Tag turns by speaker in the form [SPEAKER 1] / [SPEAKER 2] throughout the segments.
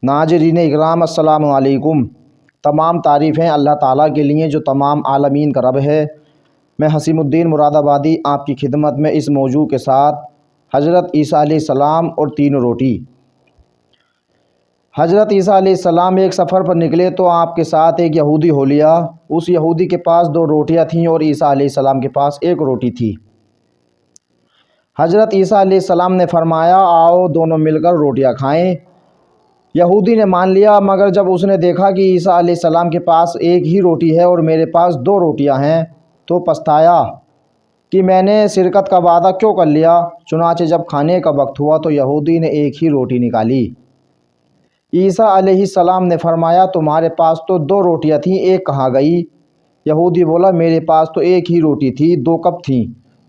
[SPEAKER 1] नाज़रीन इकराम अस्सलामु अलैकुम। तमाम तारीफ़ें अल्लाह ताला के लिए जो तमाम आलमीन का रब है। मैं हसीमुद्दीन मुरादाबादी आपकी खिदमत में इस मौजू के साथ हज़रत ईसा अलैहिस्सलाम और तीन रोटी। हज़रत ईसा अलैहिस्सलाम एक सफ़र पर निकले तो आपके साथ एक यहूदी हो लिया। उस यहूदी के पास 2 रोटियां थीं और ईसा अलैहिस्सलाम के पास 1 रोटी थी। हज़रत ईसा अलैहिस्सलाम ने फरमाया, आओ दोनों मिलकर रोटियां खाएं। यहूदी ने मान लिया, मगर जब उसने देखा कि ईसा अलैहिस्सलाम के पास 1 ही रोटी है और मेरे पास 2 रोटियां हैं तो पछताया कि मैंने शिरकत का वादा क्यों कर लिया। चुनाचे जब खाने का वक्त हुआ तो यहूदी ने 1 ही रोटी निकाली। ईसा अलैहिस्सलाम ने फरमाया, तुम्हारे पास तो 2 रोटियां थीं, 1 कहाँ गई। यहूदी बोला, मेरे पास तो 1 ही रोटी थी, 2 कब थीं।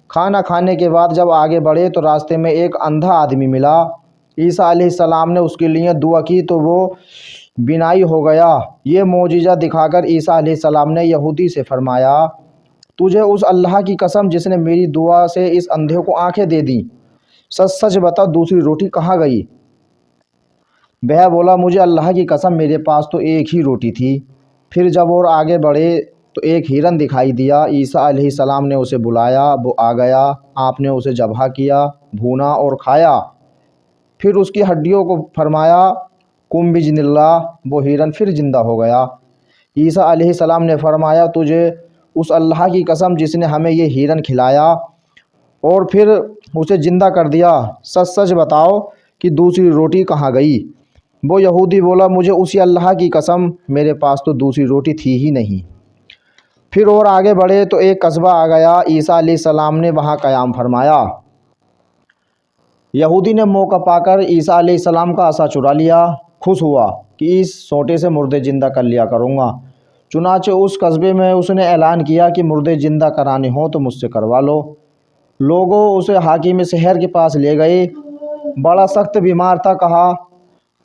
[SPEAKER 1] खाना खाने के बाद जब आगे बढ़े तो रास्ते में एक अंधा आदमी मिला। ईसा अलैहिस्सलाम ने उसके लिए दुआ की तो वो बिनाई हो गया। ये मौजिज़ा दिखाकर ईसा अलैहिस्सलाम ने यहूदी से फरमाया, तुझे उस अल्लाह की कसम जिसने मेरी दुआ से इस अंधे को आंखें दे दी, सच सच बता दूसरी रोटी कहाँ गई। वह बोला, मुझे अल्लाह की कसम मेरे पास तो 1 ही रोटी थी। फिर जब और आगे बढ़े तो एक हिरन दिखाई दिया। ईसा अलैहिस्सलाम ने उसे बुलाया, वो आ गया। आपने उसे ज़बह किया, भूना और खाया। फिर उसकी हड्डियों को फरमाया, कुम बिजनिल्लाह, वो हिरन फिर ज़िंदा हो गया। ईसा अलैहिस्सलाम ने फरमाया, तुझे उस अल्लाह की कसम जिसने हमें ये हिरन खिलाया और फिर उसे ज़िंदा कर दिया, सच सच बताओ कि दूसरी रोटी कहाँ गई। वो यहूदी बोला, मुझे उसी अल्लाह की कसम मेरे पास तो दूसरी रोटी थी ही नहीं। फिर और आगे बढ़े तो एक कस्बा आ गया। ईसा अलैहिस्सलाम ने वहाँ क़याम फरमाया। यहूदी ने मौका पाकर ईसा अलैहिस्सलाम का असा चुरा लिया। खुश हुआ कि इस सोटे से मुर्दे ज़िंदा कर लिया करूँगा। चुनाचे उस कस्बे में उसने ऐलान किया कि मुर्दे ज़िंदा कराने हो तो मुझसे करवा लो। लोगों उसे हाकिम शहर के पास ले गए। बड़ा सख्त बीमार था। कहा,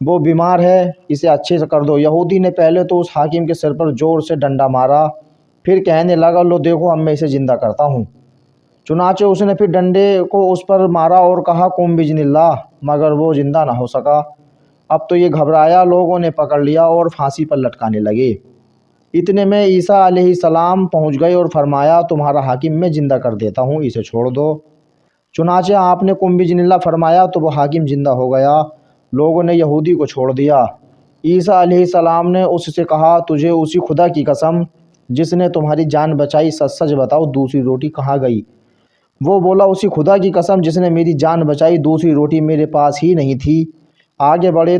[SPEAKER 1] वो बीमार है, इसे अच्छे से कर दो। यहूदी ने पहले तो उस हाकिम के सिर पर ज़ोर से डंडा मारा, फिर कहने लगा, लो देखो अब मैं इसे ज़िंदा करता हूँ। चुनाचे उसने फिर डंडे को उस पर मारा और कहा, कुम बिजनिल्लाह, मगर वो ज़िंदा ना हो सका। अब तो ये घबराया। लोगों ने पकड़ लिया और फांसी पर लटकाने लगे। इतने में ईसा अलैहिस्सलाम पहुँच गए और फरमाया, तुम्हारा हाकिम मैं ज़िंदा कर देता हूँ, इसे छोड़ दो। चुनाचे आपने कुम बिजनिल्लाह फरमाया तो वो हाकिम ज़िंदा हो गया। लोगों ने यहूदी को छोड़ दिया। ईसा अलैहिस्सलाम ने उससे कहा, तुझे उसी खुदा की कसम जिसने तुम्हारी जान बचाई, सच सच बताओ दूसरी रोटी कहाँ गई। वो बोला, उसी खुदा की कसम जिसने मेरी जान बचाई, दूसरी रोटी मेरे पास ही नहीं थी। आगे बढ़े